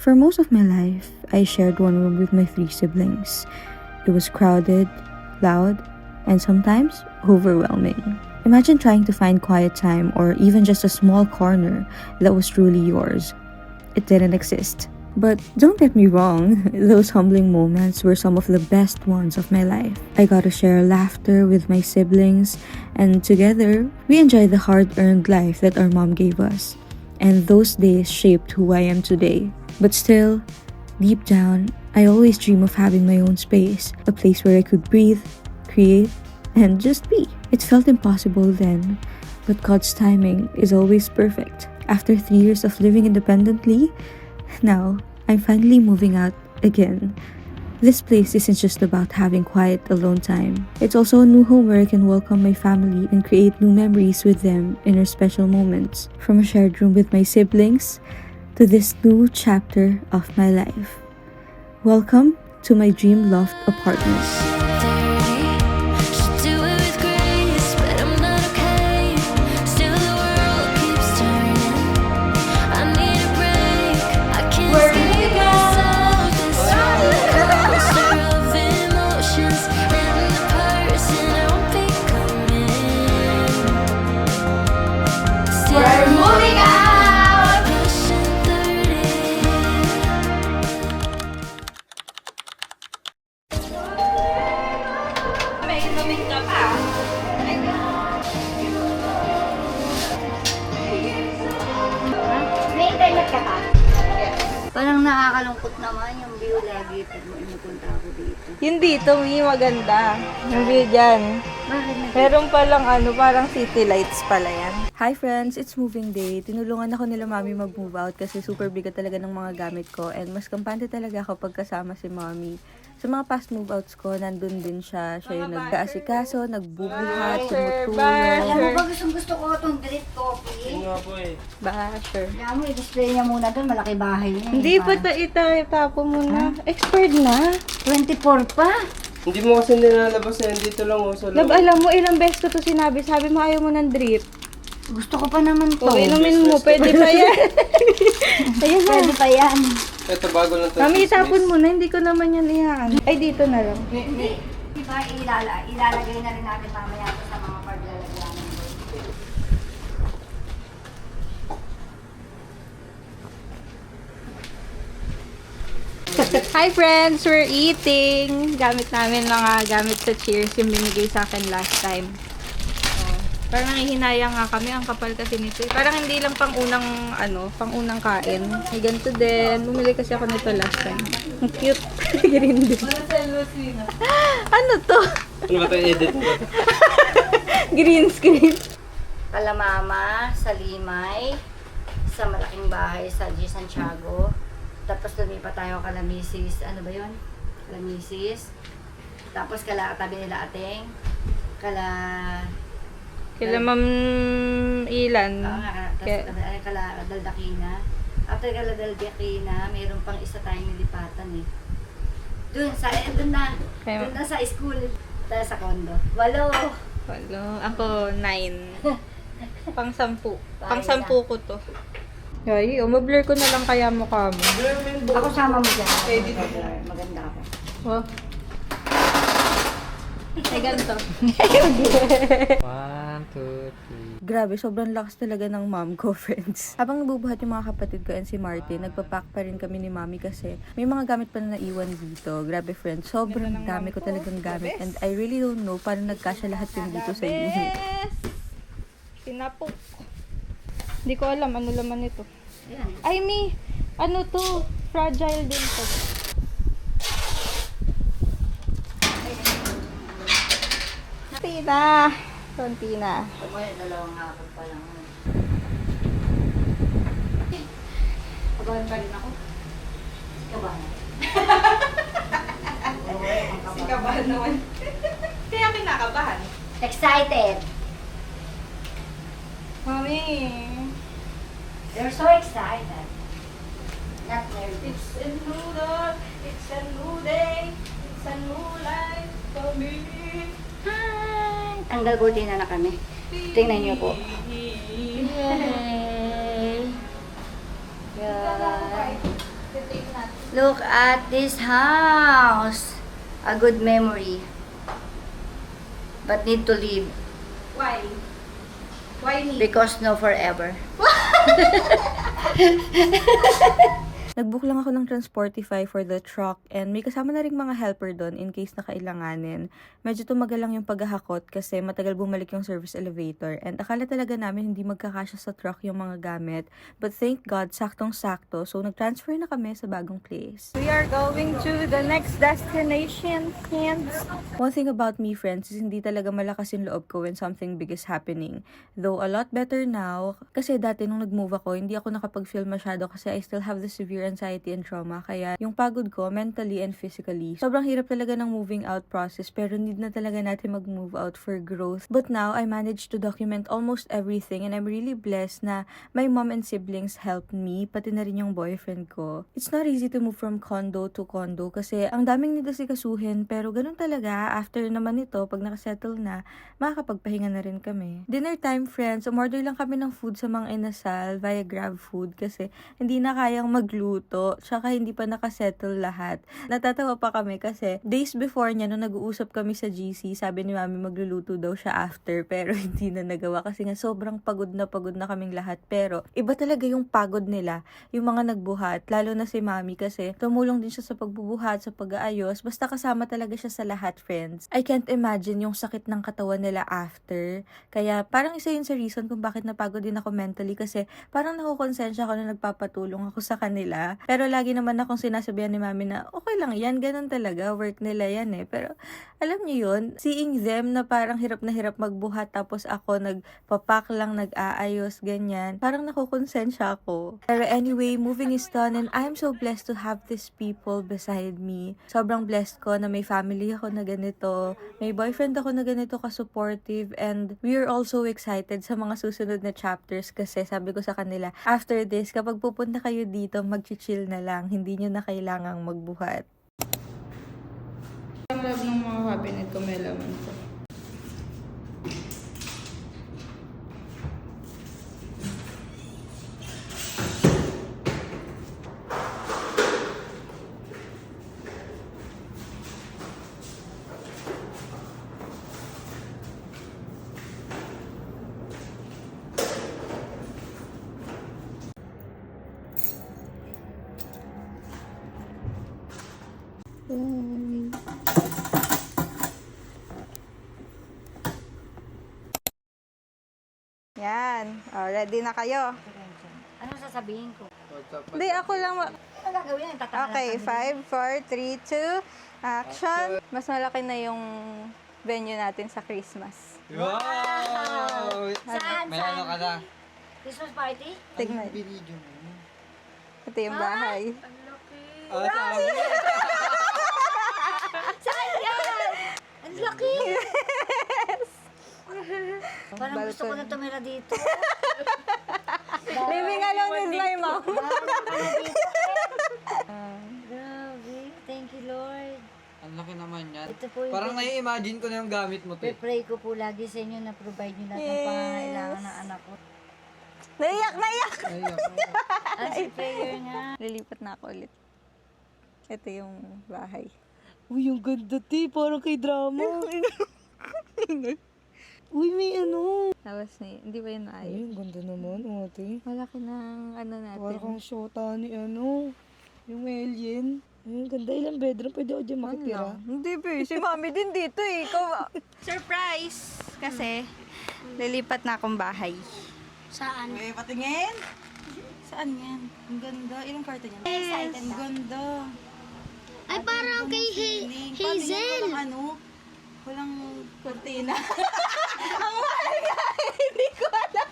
For most of my life, I shared one room with my 3 siblings. It was crowded, loud, and sometimes overwhelming. Imagine trying to find quiet time or even just a small corner that was truly yours. It didn't exist. But don't get me wrong, those humbling moments were some of the best ones of my life. I got to share laughter with my siblings, and together, we enjoyed the hard-earned life that our mom gave us. And those days shaped who I am today. But still, deep down, I always dream of having my own space, a place where I could breathe, create, and just be. It felt impossible then, but God's timing is always perfect. After 3 years of living independently, now I'm finally moving out again. This place isn't just about having quiet, alone time. It's also a new home where I can welcome my family and create new memories with them in our special moments. From a shared room with my siblings to this new chapter of my life. Welcome to my dream loft apartment. Parang nakakalungkot naman yung view lagi pag inupunta ako dito. Yung dito, may maganda. Yung view dyan. Bakit na? Meron palang parang city lights pala yan. Hi friends, it's moving day. Tinulungan ako nila mami mag-move out kasi super bigat talaga ng mga gamit ko and mas kampante talaga ako pag kasama si mami. Sa mga past move outs ko, nandun din siya. Siya yung nag-aasikaso, nagbubuhat, tumutulong. Alam mo ba gusto ko itong drip coffee? Basher. Alam mo, i-display niya muna doon. Malaki bahay niya. Hindi pa itapo mo na. Expired na. 24 pa? Hindi mo kasi nilalabas yan. Dito lang uso lang. Lab, alam mo, ilang beses ko to sinabi. Sabi mo ayaw mo ng drip. Gusto ko pa naman to. O, inumin mo. Pwede pa yan. Ayun na. Pwede pa yan. Ito bago lang to. Mami, itapon mo na. Hindi ko naman yan ihaan. Ay, dito na lang. Diba, ilalagay na rin natin mamaya ito sa mga paglalagyan. Hi friends! We're eating! Gamit namin mga gamit sa Cheers yung binigay sa akin last time. Parang nangihinayang nga kami. Ang kapal kasi nito. Parang hindi lang pang unang kain. May ganito din. Bumili kasi ako nito last time. Ang cute. Green din. Ano to? Ano ba ito? Edit mo ba ito? Green screen. Kala mama, sa Limay, sa malaking bahay sa G. Santiago. Tapos lumipat tayo kala Mrs. Ano ba yun? Kala Mrs. Tapos kala tabi nila Ateng. Kila Ma'am Ilan. Tapos kala Daldakina. After kala Daldakina, mayroon pang isa tayong nilipatan eh. Doon na sa school. Tayo sa condo. 8. Walo. Ako, 9. Pang-10. Pang-10 ko to. Ay, ma-blur ko na lang kaya mukha mo. Ako sama mo dyan. Maganda ako. Oh. Ay, ganito. 1, 2, 3. Grabe, sobrang lakas talaga ng mom ko, friends. Habang nabubuhat yung mga kapatid ko and si Martin, nagpapack pa rin kami ni mami kasi may mga gamit pa na naiwan dito. Grabe, friends. Sobrang dami ko talagang gamit and I really don't know paano nagkasya lahat yung dito sa unit. Sinapok. Hindi ko alam ano laman ito. Ayan. Ay, ano to? Fragile din to. Konti na. Kumaya, 2 hapon pa lang. Pagawan pa rin ako. Kabahan. Kabahan naman. Kaya kinakabahan. Excited! Mami. They're so excited. Not nervous. It's a new dawn. It's a new day. It's a new life for me. Hi! Tanggal kurtina na kami. Tingnan niyo po. Yay! Yeah. Look at this house. A good memory. But need to leave. Why? Why me? Because no forever. Nag-book lang ako ng Transportify for the truck and may kasama na rin mga helper doon in case na kailanganin. Medyo tumagal lang yung paghahakot kasi matagal bumalik yung service elevator and akala talaga namin hindi magkakasya sa truck yung mga gamit. But thank God, saktong-sakto. So nag-transfer na kami sa bagong place. We are going to the next destination, friends. One thing about me, friends, is hindi talaga malakas yung loob ko when something big is happening. Though a lot better now, kasi dati nung nag-move ako, hindi ako nakapag-feel masyado kasi I still have the severe anxiety and trauma. Kaya yung pagod ko, mentally and physically, sobrang hirap talaga ng moving out process pero need na talaga natin mag-move out for growth. But now, I managed to document almost everything and I'm really blessed na my mom and siblings helped me, pati na rin yung boyfriend ko. It's not easy to move from condo to condo kasi ang daming nila sikasuhin pero ganun talaga, after naman ito, pag nakasettle na, makakapagpahinga na rin kami. Dinner time, friends, umorder lang kami ng food sa mga inasal via Grab Food kasi hindi na kayang magluto, tsaka hindi pa nakasettle lahat. Natatawa pa kami kasi days before niya, nung nag-uusap kami sa GC, sabi ni mami magluluto daw siya after pero hindi na nagawa kasi nga sobrang pagod na kaming lahat. Pero iba talaga yung pagod nila, yung mga nagbuhat, lalo na si mami kasi tumulong din siya sa pagbubuhat, sa pag-aayos, basta kasama talaga siya sa lahat, friends. I can't imagine yung sakit ng katawan nila after. Kaya parang isa yun sa reason kung bakit napagod din ako mentally kasi parang nakukonsensya ako na nagpapatulong ako sa kanila. Pero lagi naman akong sinasabihan ni mami na okay lang yan, ganun talaga, work nila yan eh. Pero alam niyo yun, seeing them na parang hirap na hirap magbuhat tapos ako nagpapak lang, nag-aayos, ganyan. Parang nakukonsensya ako. Pero anyway, moving is done and I'm so blessed to have these people beside me. Sobrang blessed ko na may family ako na ganito, may boyfriend ako na ganito ka-supportive and we are also excited sa mga susunod na chapters kasi sabi ko sa kanila, after this, kapag pupunta kayo dito, mag-chill na lang, hindi nyo na kailangang magbuhat. Ang love ng mga cabinet ko, may laman ko. Yan. Oh, ready na kayo? Ano sasabihin ko? Hindi, ako lang. Ano gagawin? Tatangan Okay, 5, 4, 3, 2, action. Mas malaki na yung venue natin sa Christmas. Wow! Saan? May ano ka na? Christmas party? Tignan. Ito yung bahay. Ah, sabi. Saan yan? Ang laki! Parang gusto ko na tumira dito. Living alone with my mom. Grabe. Thank you, Lord. Ang laki naman yan. Ito po yung Parang nai-imagine ko na yung gamit mo, te. pray ko po lagi sa inyo na provide nyo lahat ng pangangailangan ng anak ko. Naiyak, naiyak! Ay, ako. Ang si prayer nga. Lilipat na ako ulit. Ito yung bahay. Uy, yung ganda, te. Parang kay drama. Uy, may ano. Tapos hindi ba yun Ay, naayos? yung ganda naman, ate. Malaki ng ano natin. Parang shota ni ano, yung alien. Ay, ang ganda. Ilang bedroom? Pwede ako dyan makitira. Hindi ba si mami din dito eh. Ikaw, surprise! Kasi, lilipat na akong bahay. Saan? May patingin? Saan yan? Ang ganda. Ilang kwarto niyan? Excited Ang ganda. Ay, parang kay Hazel. Walang walang kortina. Ang mahal nga. Hindi ko alam.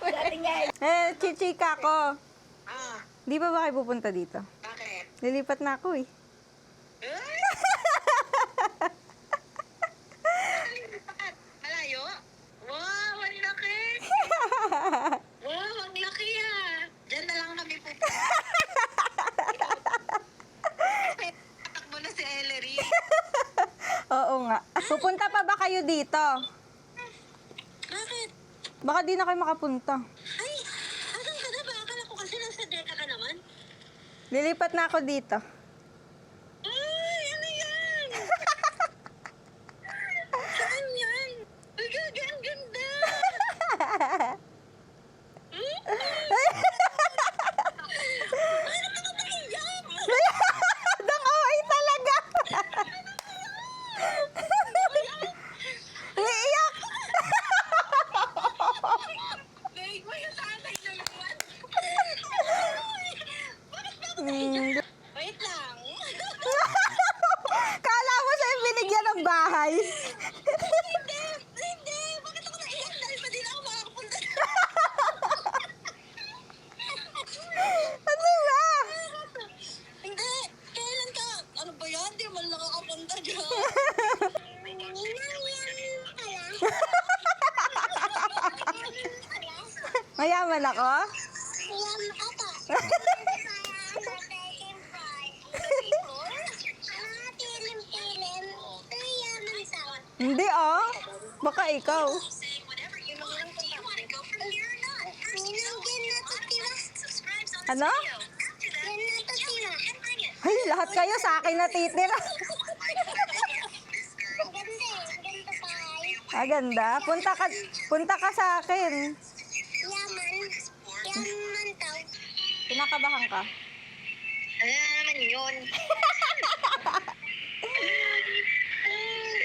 Chichika ko. Di ba ba kayo pupunta dito? Bakit? Lilipat na ako eh. Malayo? Wow, ang laki! Wow, ang laki ah! Diyan na lang kami pupunta. Tatakbo na si Ellery. Oo nga. Pupunta pa ba kayo dito? Bakit? Baka di na kayo makapunta. Ay, asan ka na ba? Akala ko kasi nasa Deka ka naman. Lilipat na ako dito. naman ako? Hindi Baka ikaw. Ano? Ay, lahat kayo sa akin natitira. Ganda. Punta ka sa akin. Kinakabahan ka? Ano naman yun?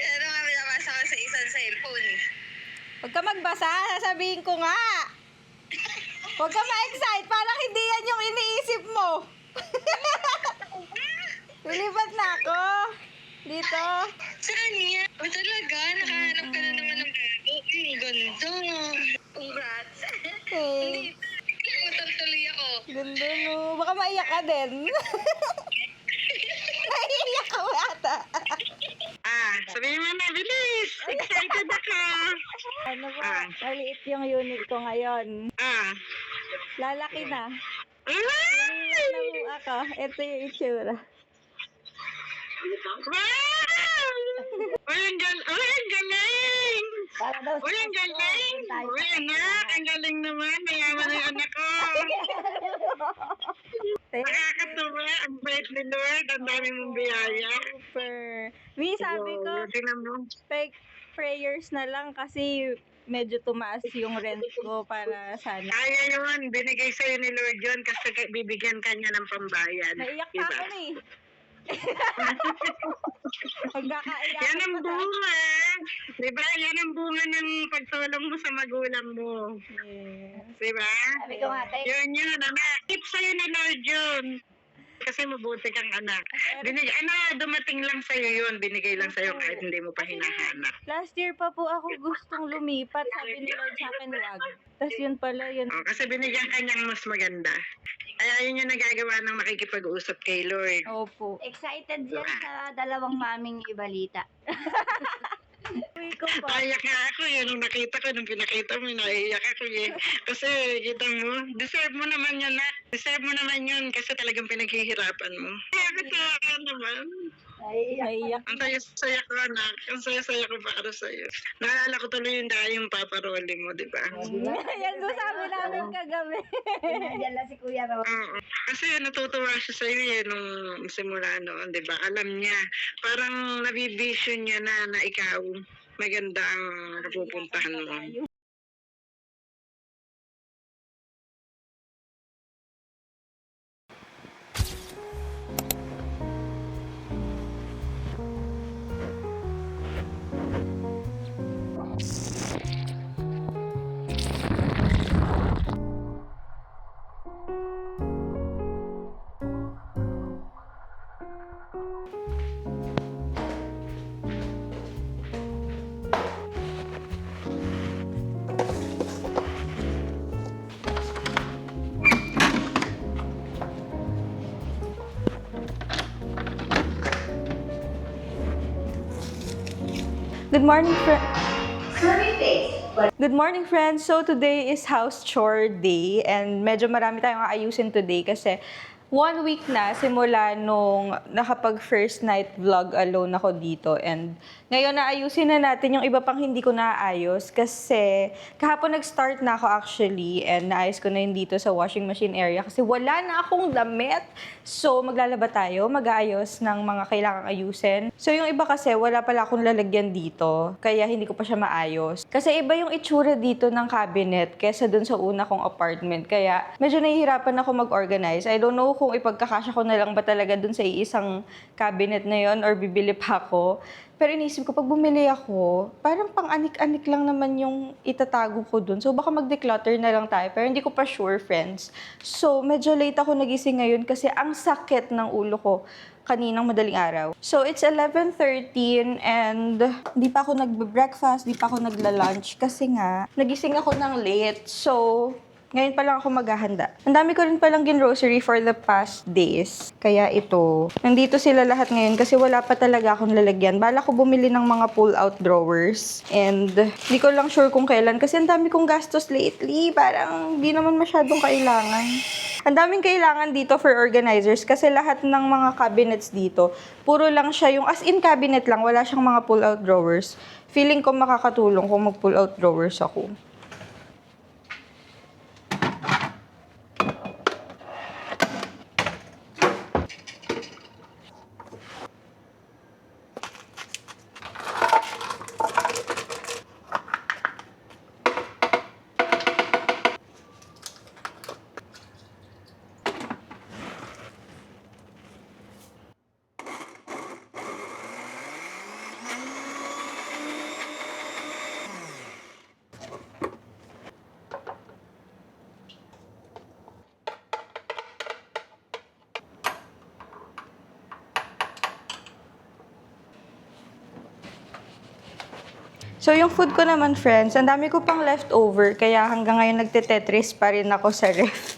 Ano nga binabasa ko sa isang cellphone? Huwag ka magbasa, sasabihin ko nga. Huwag ka ma-excite, parang hindi yan yung iniisip mo. Lilipat na ako. Dito. Saan yan? O talaga? Nakahanap ka na naman ng bago. Ang ganda. Congrats. Okay. Utang tuloy ako. Ganda no. Baka maiyak ka din. Naiiyak ka ata. Sabihin mo na, bilis. Excited ako. Ano ba? Maliit yung unit ko ngayon. Lalaki na. Maliit na mo ako. Ito yung itsura. Wow! Uy, ang galing! Para daw Uy, ang galing! Uy, anak, ang galing naman. Mayaman na yung anak ko. Nakakatawa. Ang bait ni Lord. Ang dami mong biyaya. Super. Mi, sabi ko, Tingnan mo. fake prayers na lang kasi medyo tumaas yung rent ko para sana. Kaya yun. Binigay sa'yo ni Lord yun kasi bibigyan ka niya ng pambayan. Naiyak pa ako na eh. Magkakaiyak Yan ang pa bunga. Diba? Yan ang bunga ng pagtulong mo sa magulang mo. Yes. Diba? Sabi ko nga, te, Yun, anak. Tip sa'yo ni Lord yun. Kasi mabuti kang anak. Dumating lang sa'yo yun. Binigay lang sa'yo kahit hindi mo pa hinahanap. Last year pa po ako gustong lumipat. Sabi ni Lord sa akin, wag. Tapos yun pala, yun. Kasi binigyan ka niyang mas maganda. Kaya yun yung nagagawa ng makikipag-usap kay Lord. Opo. excited yan sa dalawang maming ibalita. Uy ko pa. Naiyak nga ako eh. Nung pinakita mo, naiyak ako eh. Kasi kita mo, deserve mo naman yun, Nak. Deserve mo naman yun kasi talagang pinaghihirapan mo. Kaya ka naman. Naiyak. Ang saya-saya ko, anak. Ang saya-saya ko para sa'yo. Naalala ko tuloy yung dahil yung paparoli mo, di ba? Yan ko sabi namin kagabi. Nandiyan lang si Kuya Ro. Oo. Kasi natutuwa siya sa'yo eh, nung simula noon, di ba? Alam niya, parang nabivision niya na ikaw maganda ang napupuntahan mo. Good morning, Good morning, friends. So today is house chore day and medyo marami tayong aayusin today kasi 1 week na simula nung nakapag first night vlog alone ako dito and ngayon naayusin na natin yung iba pang hindi ko naayos kasi kahapon nag-start na ako actually and naayos ko na yun dito sa washing machine area kasi wala na akong damit. So maglalaba tayo, mag-aayos ng mga kailangang ayusin. So yung iba kasi wala pala akong lalagyan dito kaya hindi ko pa siya maayos. Kasi iba yung itsura dito ng cabinet kesa dun sa una kong apartment kaya medyo nahihirapan ako mag-organize. I don't know kung ipagkakasya ko na lang ba talaga dun sa iisang cabinet na yon or bibili pa ako. Pero inisip ko, pag bumili ako, parang pang-anik-anik lang naman yung itatago ko dun. So, baka mag-declutter na lang tayo. Pero hindi ko pa sure, friends. So, medyo late ako nagising ngayon kasi ang sakit ng ulo ko kaninang madaling araw. So, it's 11:13 and di pa ako nagbe-breakfast, di pa ako nagla-lunch kasi nga, nagising ako ng late. So, Ngayon pa lang ako maghahanda. Ang dami ko rin palang gin-grocery for the past days. Kaya ito, nandito sila lahat ngayon kasi wala pa talaga akong lalagyan. Bala ko bumili ng mga pull-out drawers. And di ko lang sure kung kailan kasi ang dami kong gastos lately. Parang di naman masyadong kailangan. Ang daming kailangan dito for organizers kasi lahat ng mga cabinets dito, puro lang siya yung as in cabinet lang, wala siyang mga pull-out drawers. Feeling ko makakatulong kung mag-pull-out drawers ako. So, yung food ko naman, friends, ang dami ko pang leftover, kaya hanggang ngayon nagte-Tetris pa rin ako sa ref.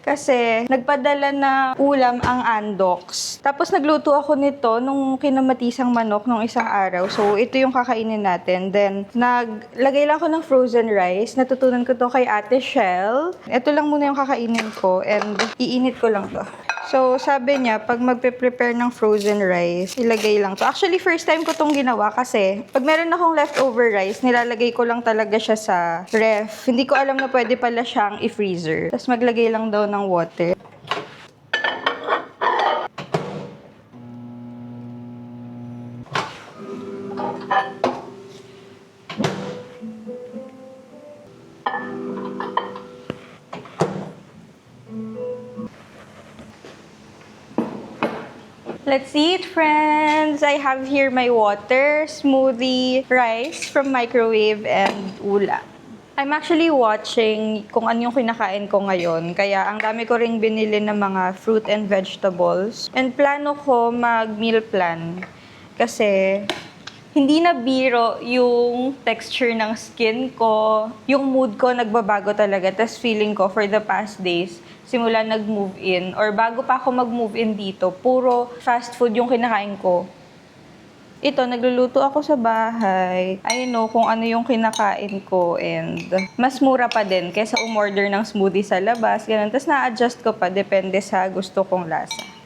Kasi, nagpadala na ulam ang Andox. Tapos, nagluto ako nito nung kinamatisang manok nung isang araw. So, ito yung kakainin natin. Then, naglagay lang ako ng frozen rice. Natutunan ko to kay Ate Shell. Ito lang muna yung kakainin ko and iinit ko lang to. So, sabi niya, pag magpe-prepare ng frozen rice, ilagay lang to. Actually, first time ko tong ginawa kasi pag meron akong leftover rice, nilalagay ko lang talaga siya sa ref. Hindi ko alam na pwede pala siyang i-freezer. Tapos maglagay lang daw ng water. Let's eat, friends! I have here my water, smoothie, rice from microwave, and ulam. I'm actually watching kung ano yung kinakain ko ngayon. Kaya ang dami ko ring binili ng mga fruit and vegetables. And plano ko mag-meal plan. Kasi hindi na biro yung texture ng skin ko. Yung mood ko nagbabago talaga. Tapos feeling ko for the past days, simula nag-move in, or bago pa ako mag-move in dito, puro fast food yung kinakain ko. Ito, nagluluto ako sa bahay. I know kung ano yung kinakain ko and mas mura pa din kaysa umorder ng smoothie sa labas. Ganun. Tapos na-adjust ko pa, depende sa gusto kong lasa.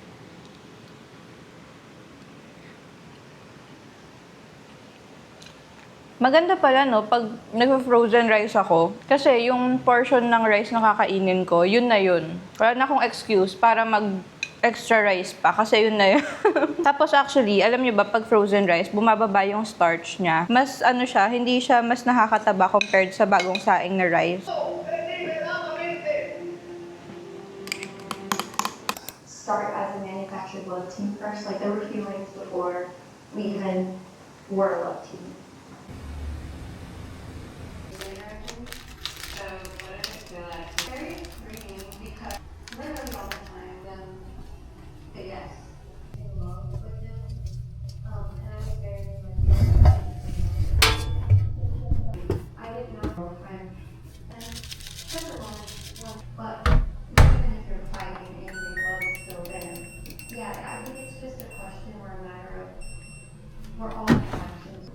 Maganda pala, no, pag nag-frozen rice ako. Kasi yung portion ng rice na kakainin ko, yun na yun. Wala na akong excuse para mag-extra rice pa, kasi yun na yun. Tapos actually, alam niyo ba, pag frozen rice, bumababa yung starch niya. Mas ano siya, hindi siya mas nakakataba compared sa bagong saing na rice. Start as a manufactured love team first. Like, there were feelings before we even were a love team. So what did it feel like? Very freeing because literally all the time, say yes. In love with him, and I was very I didn't know all the time. And such a moment, but even if you're fighting and your love is still there, yeah, I think it's just a question or a matter of we're all connections.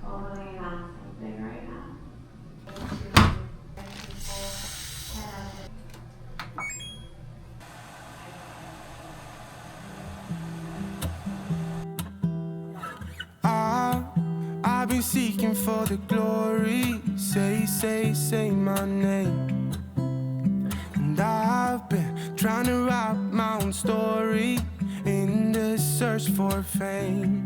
Following on something right now. I've been seeking for the glory. Say my name. And I've been trying to write my own story in the search for fame.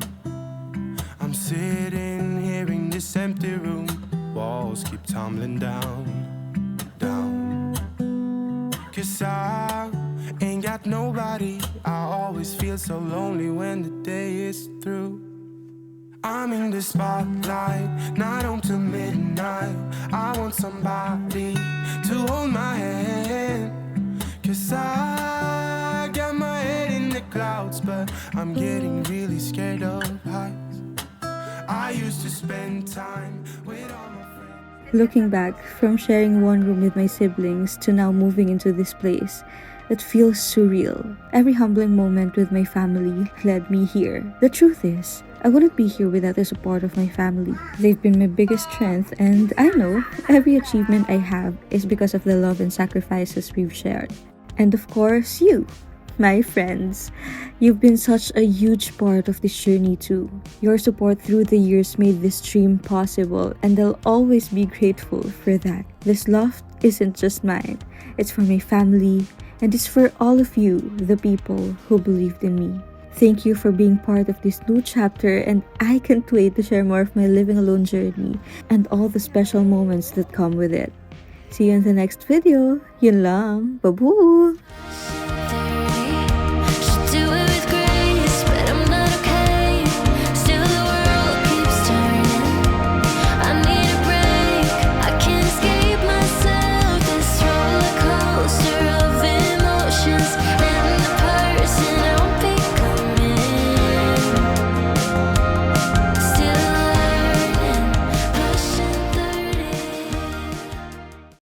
I'm sitting here in this empty room. Walls keep tumbling down. 'Cause I ain't got nobody. I always feel so lonely when the day is through. I'm in the spotlight, night on to midnight. I want somebody to hold my hand. 'Cause I got my head in the clouds, but I'm getting really scared of heights. I used to spend time with all my friends. Looking back, from sharing one room with my siblings to now moving into this place, it feels surreal. Every humbling moment with my family led me here. The truth is, I wouldn't be here without the support of my family. They've been my biggest strength, and I know every achievement I have is because of the love and sacrifices we've shared. And of course, you, my friends. You've been such a huge part of this journey too. Your support through the years made this dream possible, and I'll always be grateful for that. This love isn't just mine, it's for my family, and it's for all of you, the people who believed in me. Thank you for being part of this new chapter, and I can't wait to share more of my living alone journey and all the special moments that come with it. See you in the next video. Yun lang. Babu!